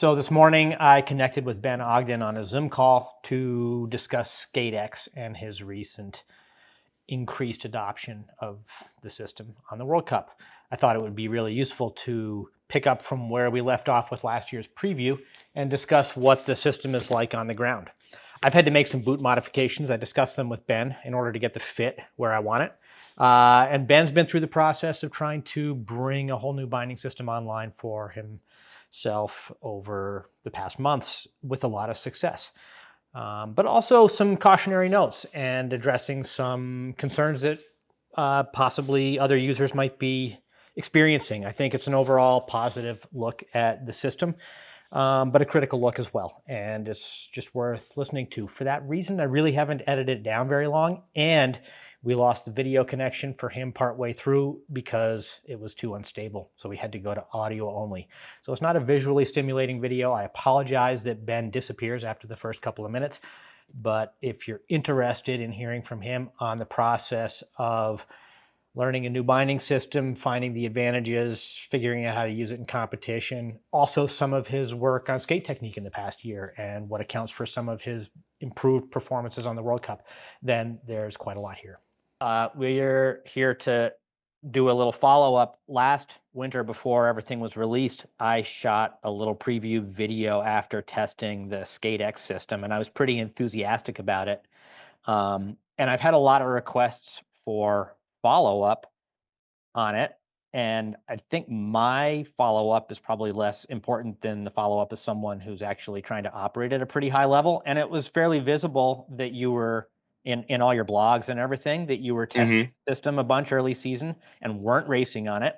So this morning I connected with Ben Ogden on a Zoom call to discuss SkateX and his recent increased adoption of the system on the World Cup. I thought it would be really useful to pick up from where we left off with last year's preview and discuss what the system is like on the ground. I've had to make some boot modifications. I discussed them with Ben in order to get the fit where I want it. And Ben's been through the process of trying to bring a whole new binding system online for himself over the past months with a lot of success. But also some cautionary notes and addressing some concerns that possibly other users might be experiencing. I think it's an overall positive look at the system, but a critical look as well. And it's just worth listening to. For that reason, I really haven't edited it down very long. And we lost the video connection for him partway through because it was too unstable. So we had to go to audio only. So it's not a visually stimulating video. I apologize that Ben disappears after the first couple of minutes. But if you're interested in hearing from him on the process of learning a new binding system, finding the advantages, figuring out how to use it in competition. Also, some of his work on skate technique in the past year and what accounts for some of his improved performances on the World Cup. Then there's quite a lot here. We're here to do a little follow up. Last winter, before everything was released, I shot a little preview video after testing the SkateX system, and I was pretty enthusiastic about it. And I've had a lot of requests for follow up on it. And I think my follow up is probably less important than the follow up of someone who's actually trying to operate at a pretty high level. And it was fairly visible that you were in all your blogs and everything that you were testing Mhm. the system a bunch early season and weren't racing on it.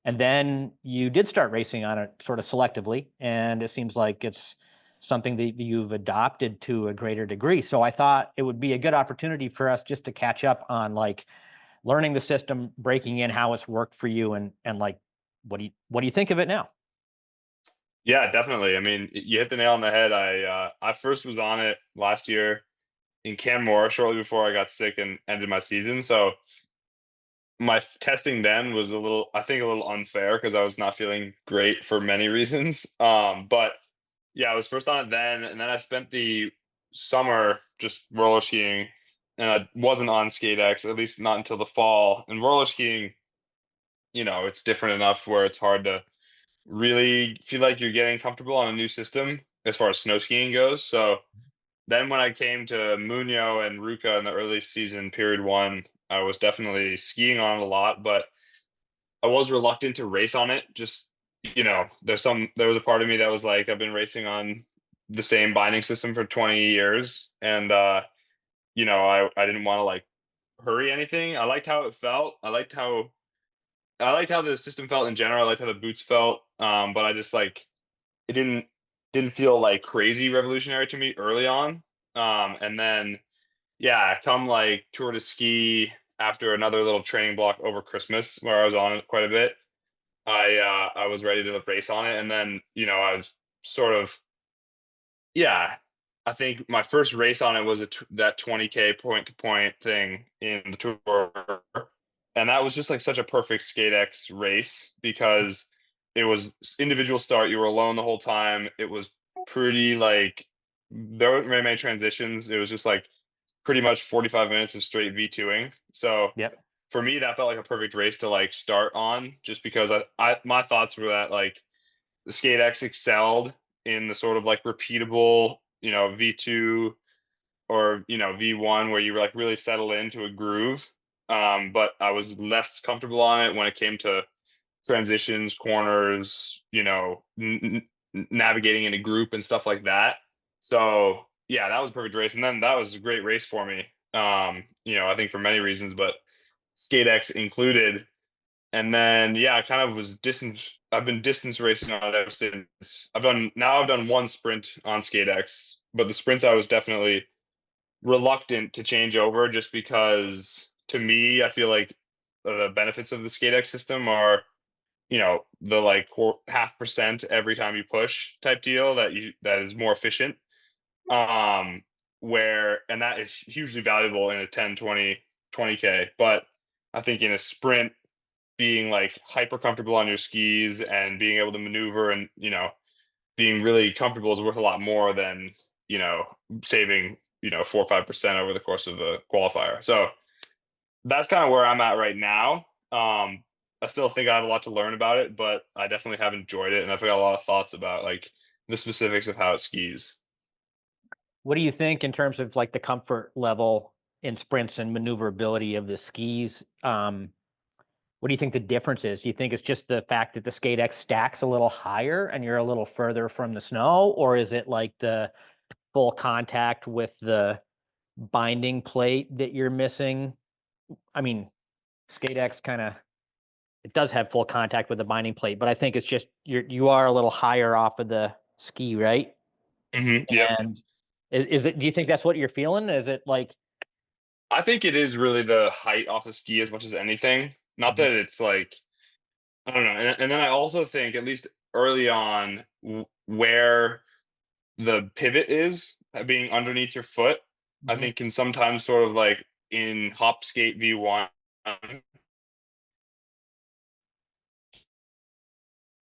And then you did start racing on it sort of selectively. And it seems like it's something that you've adopted to a greater degree. So I thought it would be a good opportunity for us just to catch up on like learning the system, breaking in how it's worked for you, and like what do you think of it now? Yeah, definitely. I mean, you hit the nail on the head. I first was on it last year in Canmore shortly before I got sick and ended my season. So my testing then was I think, a little unfair because I was not feeling great for many reasons. But yeah, I was first on it then, and then I spent the summer just roller skiing, and I wasn't on SkateX, at least not until the fall. And roller skiing, it's different enough where it's hard to really feel like you're getting comfortable on a new system as far as snow skiing goes. So then when I came to Muño and Ruka in the early season, period one, I was definitely skiing on it a lot, but I was reluctant to race on it. Just, there was a part of me that was like, I've been racing on the same binding system for 20 years. And, I didn't want to like hurry anything. I liked how it felt. I liked how the system felt in general. I liked how the boots felt. But I just like it didn't feel like crazy revolutionary to me early on. And then yeah, come like tour de ski after another little training block over Christmas where I was on it quite a bit. I was ready to race on it, and then I was sort of yeah. I think my first race on it was that 20K point to point thing in the tour, and that was just like such a perfect SkateX race because it was individual start. You were alone the whole time. It was pretty like there weren't very many transitions. It was just like pretty much 45 minutes of straight V2ing. So Yep. for me, that felt like a perfect race to like start on, just because I my thoughts were that like the SkateX excelled in the sort of like repeatable, V2 or V1 where you were like really settle into a groove. But I was less comfortable on it when it came to transitions, corners, navigating in a group and stuff like that. So yeah, that was a perfect race, and then that was a great race for me. I think for many reasons, but SkateX included. And then yeah, I kind of was distance. I've been distance racing on it ever since. I've done one sprint on SkateX, but the sprints I was definitely reluctant to change over just because to me, I feel like the benefits of the SkateX system are, the like 0.5% every time you push type deal that is more efficient. Um, and that is hugely valuable in a 10, 20, 20K. But I think in a sprint, being like hyper comfortable on your skis and being able to maneuver and, being really comfortable is worth a lot more than, you know, saving, 4 or 5% over the course of a qualifier. So that's kind of where I'm at right now. I still think I have a lot to learn about it, but I definitely have enjoyed it, and I've got a lot of thoughts about like the specifics of how it skis. What do you think in terms of like the comfort level in sprints and maneuverability of the skis? What do you think the difference is? Do you think it's just the fact that the Skate X stacks a little higher and you're a little further from the snow, or is it like the full contact with the binding plate that you're missing? I mean, Skate X kind of it does have full contact with the binding plate, but I think it's just you are a little higher off of the ski, right? Yep. And is it? Do you think that's what you're feeling? Is it like? I think it is really the height off the ski as much as anything. Not Mhm, that it's like I don't know, and then I also think at least early on where the pivot is being underneath your foot, I mhm. think can sometimes sort of like in hop skate V1.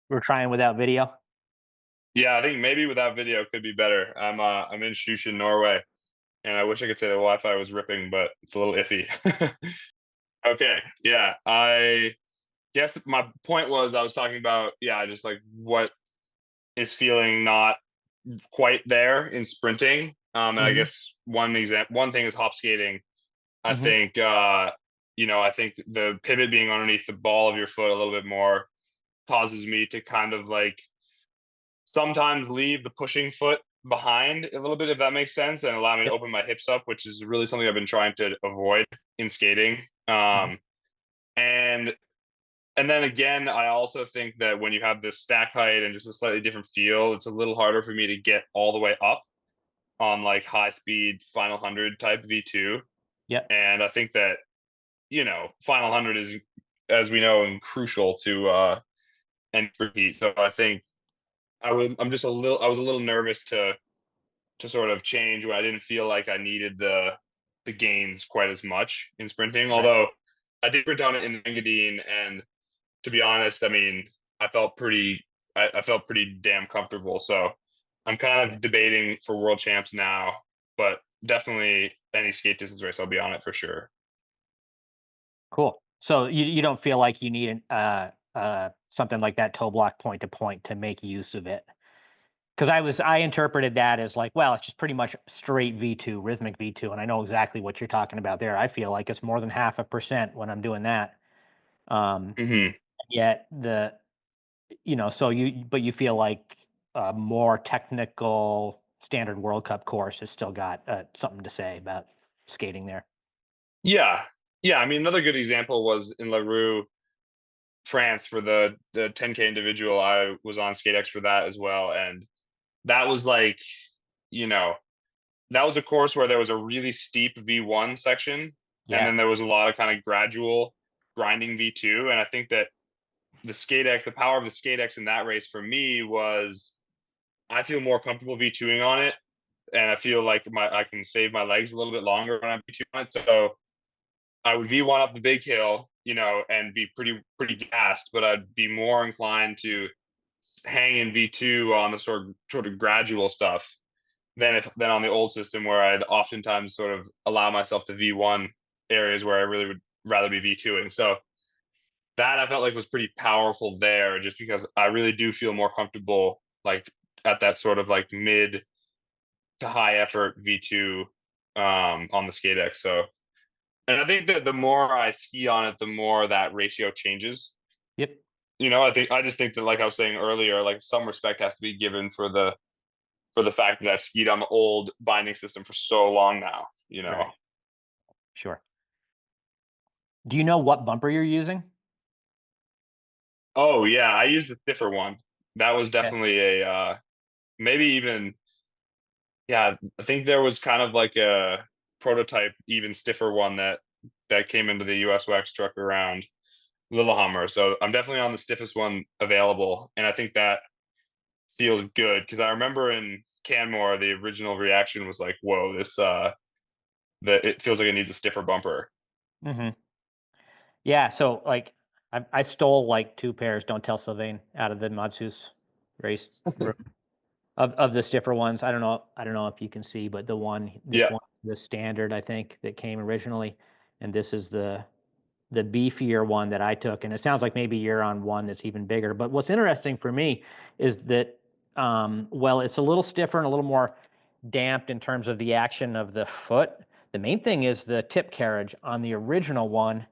We're trying without video. Yeah, I think maybe without video could be better. I'm in Shushan, Norway, and I wish I could say the Wi-Fi was ripping, but it's a little iffy. Okay, yeah, I guess my point was I was talking about yeah, just like what is feeling not quite there in sprinting. And I Mhm, guess one thing is hop skating. I mhm. think I think the pivot being underneath the ball of your foot a little bit more causes me to kind of like sometimes leave the pushing foot behind a little bit, if that makes sense, and allow me to Yep. open my hips up, which is really something I've been trying to avoid in skating. Mhm. And then again, I also think that when you have this stack height and just a slightly different feel, it's a little harder for me to get all the way up on like high speed final 100 type V2. Yep. And I think that, final 100 is, as we know, crucial to and for heat. So I think I was a little nervous to sort of change when I didn't feel like I needed the gains quite as much in sprinting. Right. Although I did sprint on it in Engadine, and to be honest, I mean, I felt pretty I felt pretty damn comfortable. So I'm kind Right. of debating for world champs now, but definitely any skate distance race, I'll be on it for sure. Cool. So you don't feel like you need an something like that toe block point to point to make use of it? Because I interpreted that as like, well, it's just pretty much straight V2, rhythmic V2, and I know exactly what you're talking about there. I feel like it's more than half a percent when I'm doing that. Um, Hmm. Yet so but you feel like a more technical standard World Cup course has still got something to say about skating there. Yeah, yeah. I mean, another good example was in La Rue, France, for the 10K individual. I was on SkateX for that as well, and that was like, you know, that was a course where there was a really steep V1 section, and Yeah. then there was a lot of kind of gradual grinding V2. And I think that the power of the SkateX in that race for me was I feel more comfortable V2ing on it, and I feel like I can save my legs a little bit longer when I'm V2 on it. So I would V1 up the big hill, and be pretty gassed, but I'd be more inclined to hang in V2 on the sort of gradual stuff than on the old system where I'd oftentimes sort of allow myself to V1 areas where I really would rather be V2ing. So that I felt like was pretty powerful there, just because I really do feel more comfortable like at that sort of like mid to high effort V2 on the Skate X. So and I think that the more I ski on it, the more that ratio changes. Yep. I just think that like I was saying earlier, like some respect has to be given for the fact that I've skied on the old binding system for so long now. Right. Sure. Do you know what bumper you're using? Oh yeah, I used a stiffer one. That was Yeah. definitely a maybe even yeah, I think there was kind of like a prototype even stiffer one that came into the US wax truck around Lillehammer. So I'm definitely on the stiffest one available. And I think that feels good because I remember in Canmore the original reaction was like, whoa, this that it feels like it needs a stiffer bumper. Mhm. Yeah, so, like, I stole, like, 2 pairs, Don't Tell Sylvain, out of the Matsus race room. of the stiffer ones. I don't know if you can see, but this Yeah. one, the standard, I think, that came originally, and this is the beefier one that I took, and it sounds like maybe you're on one that's even bigger. But what's interesting for me is that, well, it's a little stiffer and a little more damped in terms of the action of the foot. The main thing is the tip carriage. On the original one,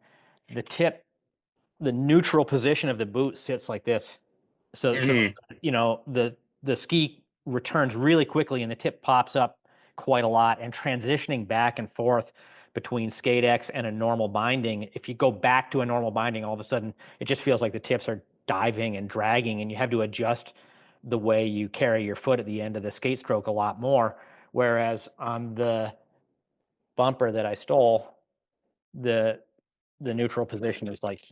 the tip, the neutral position of the boot sits like this. So Mhm. the ski returns really quickly and the tip pops up quite a lot, and transitioning back and forth between Skate X and a normal binding, if you go back to a normal binding, all of a sudden it just feels like the tips are diving and dragging, and you have to adjust the way you carry your foot at the end of the skate stroke a lot more. Whereas on the bumper that I stole, the the neutral position is like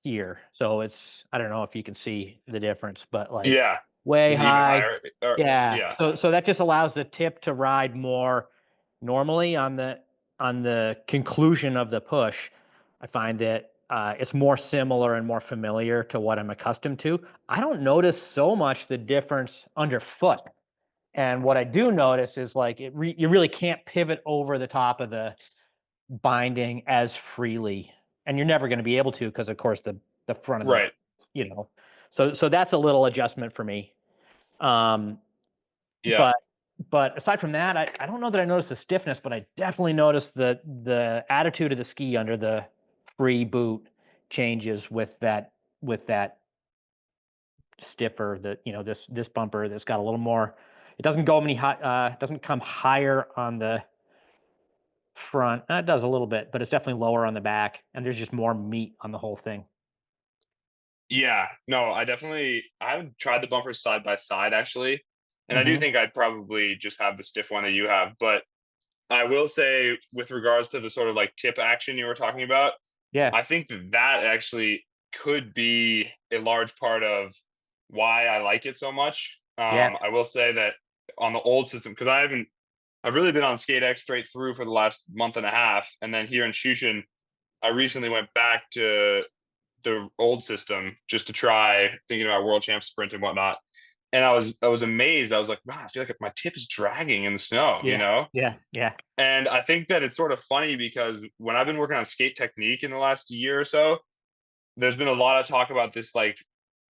here. So it's, I don't know if you can see the difference, but like Yeah. way Is it even high. higher? Or Yeah. yeah. So that just allows the tip to ride more normally on the conclusion of the push. I find that it's more similar and more familiar to what I'm accustomed to. I don't notice so much the difference underfoot. And what I do notice is like you really can't pivot over the top of the binding as freely, and you're never gonna be able to because, of course, the front of the Right. you know, so that's a little adjustment for me. Um, Yeah. but aside from that, I don't know that I noticed the stiffness, but I definitely noticed the attitude of the ski under the free boot changes with that stiffer, this bumper that's got a little more. It doesn't go many high, doesn't come higher on the front. It does a little bit, but it's definitely lower on the back, and there's just more meat on the whole thing. Yeah. No, I haven't tried the bumpers side by side actually, and I do Mhm. think I'd probably just have the stiff one that you have, but I will say with regards to the sort of like tip action you were talking about, Yeah. I think that that actually could be a large part of why I like it so much. Yeah. I will say that on the old system, because I've really been on SkateX straight through for the last month and a half, and then here in Shushin, I recently went back to the old system just to try thinking about World Champ Sprint and whatnot. And I was amazed. I was like, wow, I feel like my tip is dragging in the snow, you Yeah. know? Yeah. Yeah. And I think that it's sort of funny because when I've been working on skate technique in the last year or so, there's been a lot of talk about this like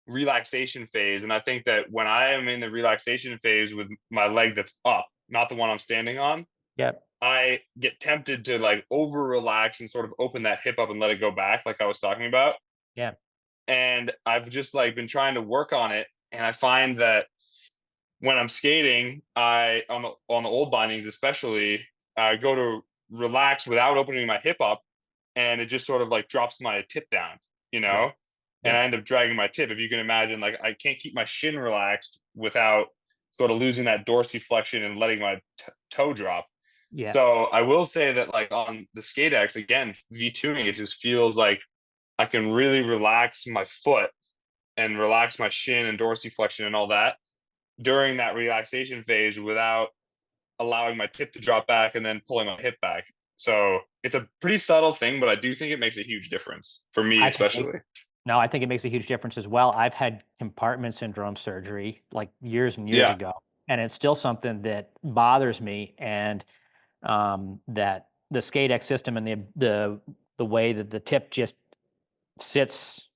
relaxation phase. And I think that when I am in the relaxation phase with my leg that's up, not the one I'm standing on, Yep. I get tempted to like over relax and sort of open that hip up and let it go back, like I was talking about. Yeah. And I've just like been trying to work on it. And I find that when I'm skating, I on the old bindings especially, I go to relax without opening my hip up, and it just sort of like drops my tip down, you Right. know, and I Yep. end up dragging my tip. If you can imagine, like I can't keep my shin relaxed without sort of losing that dorsiflexion and letting my toe drop. Yeah. So I will say that like on the Skate X again, V tuning, it just feels like I can really relax my foot and relax my shin and dorsiflexion and all that during that relaxation phase without allowing my tip to drop back and then pulling my hip back. So it's a pretty subtle thing, but I do think it makes a huge difference for me, I think it especially. No, I think it makes a huge difference as well. I've had compartment syndrome surgery, like, years and years Yeah. ago, and it's still something that bothers me, and, that the Skate X system and the way that the tip just sits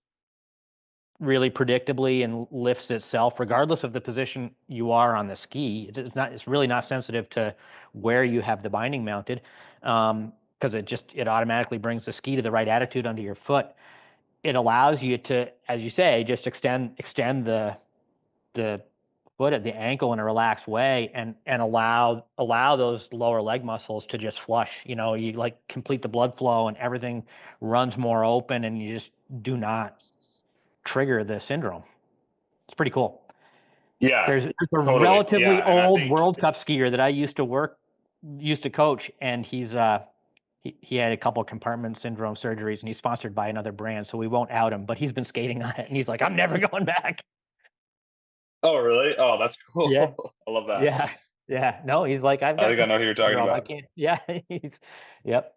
really predictably and lifts itself regardless of the position you are on the ski. It's really not sensitive to where you have the binding mounted, because it automatically brings the ski to the right attitude under your foot. It allows you to, as you say, just extend the foot at the ankle in a relaxed way, and allow those lower leg muscles to just flush. You like complete the blood flow and everything runs more open, and you just do not trigger the syndrome. It's pretty cool. Yeah. There's a Totally. relatively Yeah. And I old think, World Cup skier that I used to coach, and he had a couple of compartment syndrome surgeries, and he's sponsored by another brand, so we won't out him. But he's been skating on it, and he's like, "I'm never going back." oh, really? Oh, that's Yeah, cool. I love that. yeah, yeah. No, he's like, "I've I got think I know who compartment you're talking syndrome. I about. can't." Yeah, yep.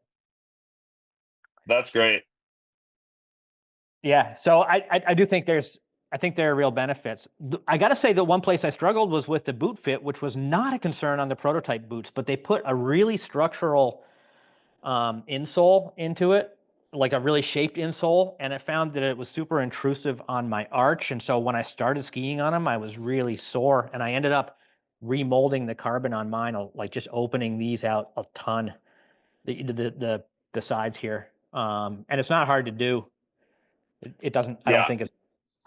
That's great. Yeah. So I do think I think there are real benefits. I got to say the one place I struggled was with the boot fit, which was not a concern on the prototype boots, but they put a really structural insole into it, like a really shaped insole, and I found that it was super intrusive on my arch. And so when I started skiing on them, I was really sore, and I ended up remolding the carbon on mine, like just opening these out a ton, the sides here. And it's not hard to do. It doesn't. Yeah.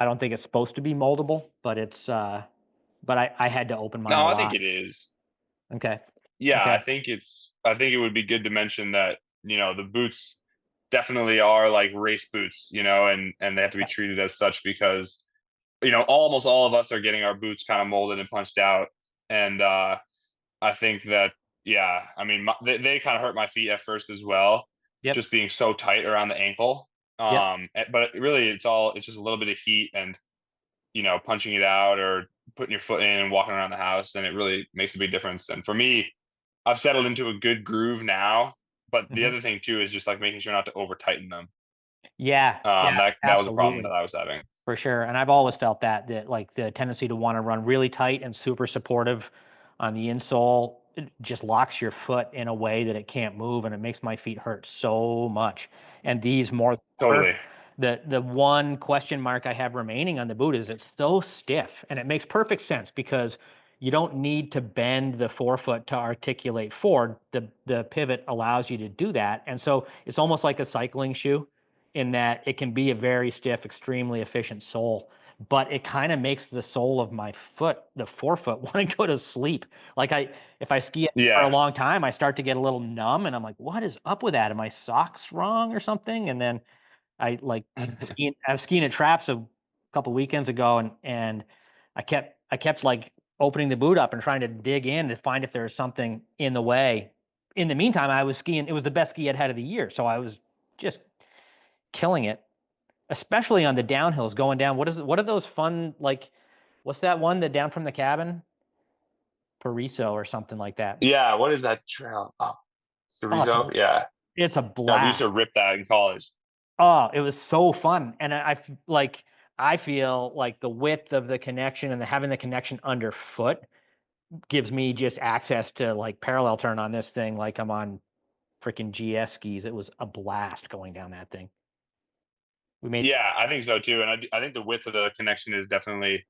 I don't think it's supposed to be moldable, but it's. But I had to open mine No, a I think lot. it is. Okay. Yeah, Okay. I think it would be good to mention that, the boots definitely are like race boots, and they have to be Yeah. treated as such because, almost all of us are getting our boots kind of molded and punched out. And I think that, yeah, I mean, they kind of hurt my feet at first as well, Yep. just being so tight around the ankle. Yep. But really, it's just a little bit of heat and, punching it out or putting your foot in and walking around the house, and it really makes a big difference. And for me, I've settled into a good groove now. But the Hmm. other thing too is just like making sure not to over tighten them. Yeah. Yeah. That was a problem that Absolutely. I was having. For sure, and I've always felt that like the tendency to want to run really tight and super supportive on the insole, it just locks your foot in a way that it can't move, and it makes my feet hurt so much. And these more than ever, Totally. the one question mark I have remaining on the boot is it's so stiff, and it makes perfect sense because you don't need to bend the forefoot to articulate forward. The pivot allows you to do that, and so it's almost like a cycling shoe in that it can be a very stiff, extremely efficient sole, but it kind of makes the sole of my foot, the forefoot, want to go to sleep. Like if I ski it for a Yeah. long time, I start to get a little numb, and I'm like, what is up with that? Are my socks wrong or something? And then I was skiing at Traps a couple weekends ago, and I kept like opening the boot up and trying to dig in to find if there was something in the way. In the meantime, I was skiing. It was the best ski I'd had of the year, so I was just killing it, especially on the downhills going down. What are those fun, like, what's that one, that down from the cabin? Pariso or something like that. Yeah. What is that trail? Oh, Oh, Cerezo. Yeah. it's a No, we used blast. to rip that in college. Oh, it was so fun. And like I feel like the width of the connection and having the connection underfoot gives me just access to like parallel turn on this thing like I'm on freaking GS skis. It was a blast going down that thing. We made Yeah, I think so too. And I think the width of the connection is definitely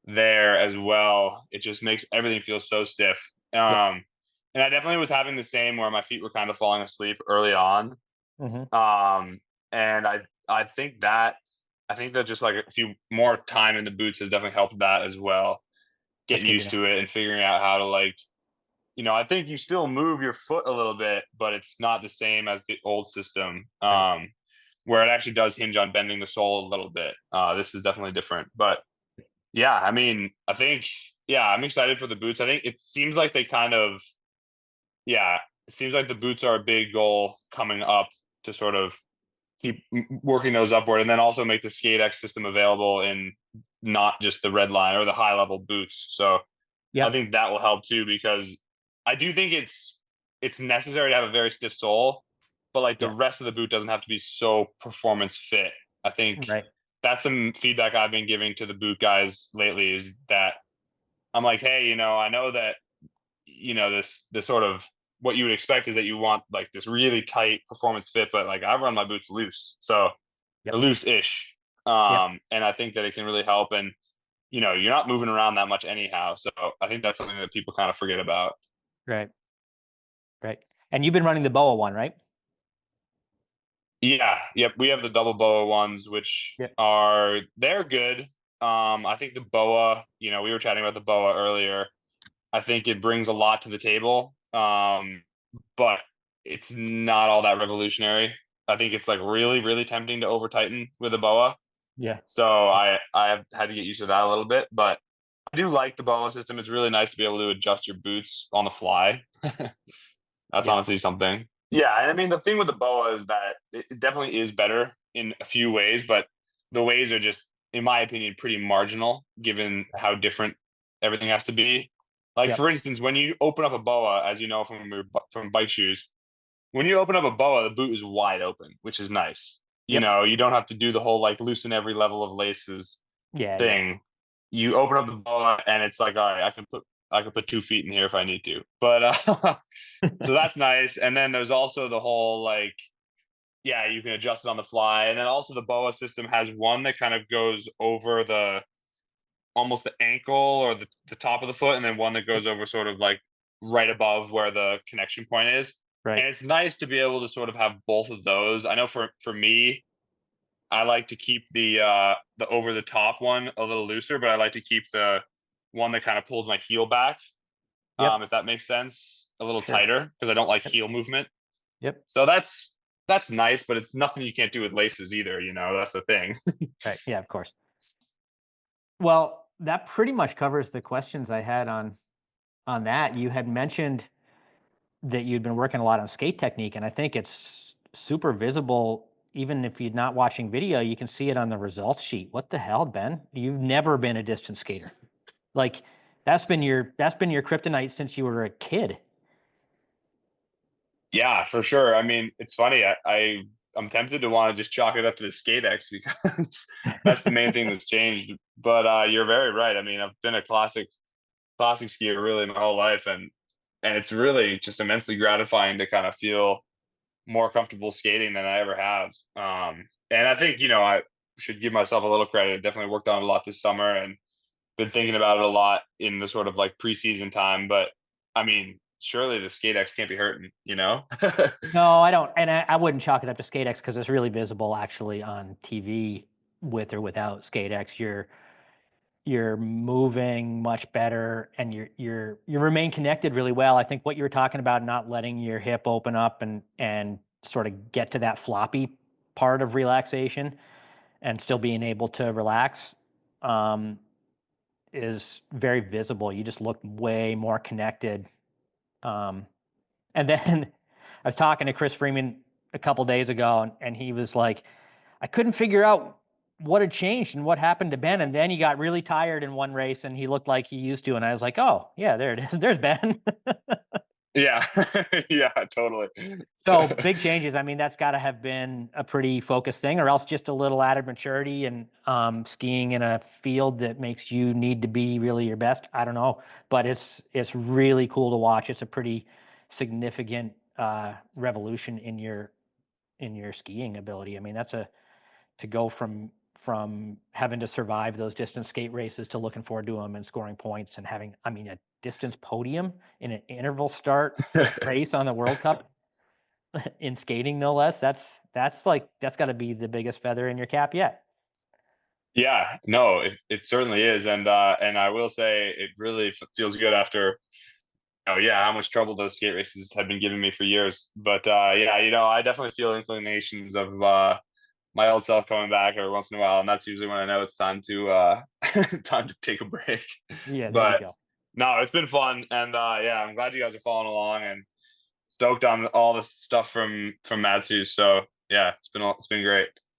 there as well. It just makes everything feel so stiff. Yep. And I definitely was having the same where my feet were kind of falling asleep early on. Hmm. Um, and I think that just like a few more time in the boots has definitely helped that as well. That's Getting good to used know. to it and figuring out how to like, I think you still move your foot a little bit, but it's not the same as the old system. Right. Where it actually does hinge on bending the sole a little bit. This is definitely different, but yeah, I mean, yeah, I'm excited for the boots. I think it seems like they kind of, yeah, it seems like the boots are a big goal coming up to sort of keep working those upward and then also make the Skate X system available in not just the red line or the high level boots. So I Yep. think that will help too because I do think it's necessary to have a very stiff sole, but like the Yeah. rest of the boot doesn't have to be so performance fit. I think Right. that's some feedback I've been giving to the boot guys lately is that I'm like, hey, I know that this sort of what you would expect is that you want like this really tight performance fit, but like I run my boots loose, so Yep. loose-ish, Yep. and I think that it can really help. And you're not moving around that much anyhow, so I think that's something that people kind of forget about. Right. Right. And you've been running the BOA one, right? Yeah, yep, we have the double boa ones, which Yep. they're good. I think the boa, we were chatting about the boa earlier. I think it brings a lot to the table, but it's not all that revolutionary. I think it's like really, really tempting to over tighten with a boa. Yeah. So I have had to get used to that a little bit, but I do like the boa system. It's really nice to be able to adjust your boots on the fly. That's Yep. honestly something. Yeah, and I mean the thing with the boa is that it definitely is better in a few ways, but the ways are just, in my opinion, pretty marginal given how different everything has to be. Like Yep. for instance, when you open up a boa, as you know from bike shoes, when you open up a boa, the boot is wide open, which is nice. Yep. You don't have to do the whole like loosen every level of laces. Yeah, yeah. thing, you open up the boa and it's like, all right, I can put 2 feet in here if I need to. But so that's nice. And then there's also the whole like, yeah, you can adjust it on the fly. And then also the boa system has one that kind of goes over the almost the ankle or the top of the foot, and then one that Yep. goes over sort of like right above where the connection point is. Right. And it's nice to be able to sort of have both of those. I know for me, I like to keep the over the top one a little looser, but I like to keep the one that kind of pulls my heel back, Yep. if that makes sense, a little Sure. tighter because I don't like Yep. heel movement. Yep. So that's nice, but it's nothing you can't do with laces either. That's the thing. Right. Yeah, of course. Well, that pretty much covers the questions I had on that. You had mentioned that you'd been working a lot on skate technique, and I think it's super visible. Even if you're not watching video, you can see it on the results sheet. What the hell, Ben? You've never been a distance skater. Like that's been your kryptonite since you were a kid. Yeah, for sure. I mean, it's funny. I'm tempted to want to just chalk it up to the skate X because that's the main thing that's changed. But you're very right. I mean, I've been a classic skier really my whole life, and it's really just immensely gratifying to kind of feel more comfortable skating than I ever have. And I think I should give myself a little credit. I definitely worked on it a lot this summer and been thinking about it a lot in the sort of like preseason time. But I mean, surely the skate X can't be hurting. No, I don't, and I wouldn't chalk it up to SkateX because it's really visible actually on TV with or without SkateX. You're moving much better, and you remain connected really well. I think what you were talking about, not letting your hip open up and sort of get to that floppy part of relaxation, and still being able to relax, um, is very visible. You just look way more connected. Um, and then I was talking to Chris Freeman a couple days ago, and he was like, I couldn't figure out what had changed and what happened to Ben. And then he got really tired in one race and he looked like he used to. And I was like, oh, yeah, there it is. There's Ben. Yeah. Yeah, totally. So big changes. I mean, that's got to have been a pretty focused thing, or else just a little added maturity and skiing in a field that makes you need to be really your best. I don't know, but it's really cool to watch. It's a pretty significant revolution in your skiing ability. I mean, that's a to go from having to survive those distance skate races to looking forward to them and scoring points and having, I mean, a distance podium in an interval start race on the World Cup in skating, no less. That's got to be the biggest feather in your cap yet. Yeah, no, it certainly is, and I will say it really feels good after. Oh yeah, how much trouble those skate races have been giving me for years. But yeah, I definitely feel inclinations of my old self coming back every once in a while, and that's usually when I know it's time to time to take a break. Yeah, there you But go. no, it's been fun, and yeah, I'm glad you guys are following along and stoked on all this stuff from Matthews. So yeah, it's been great.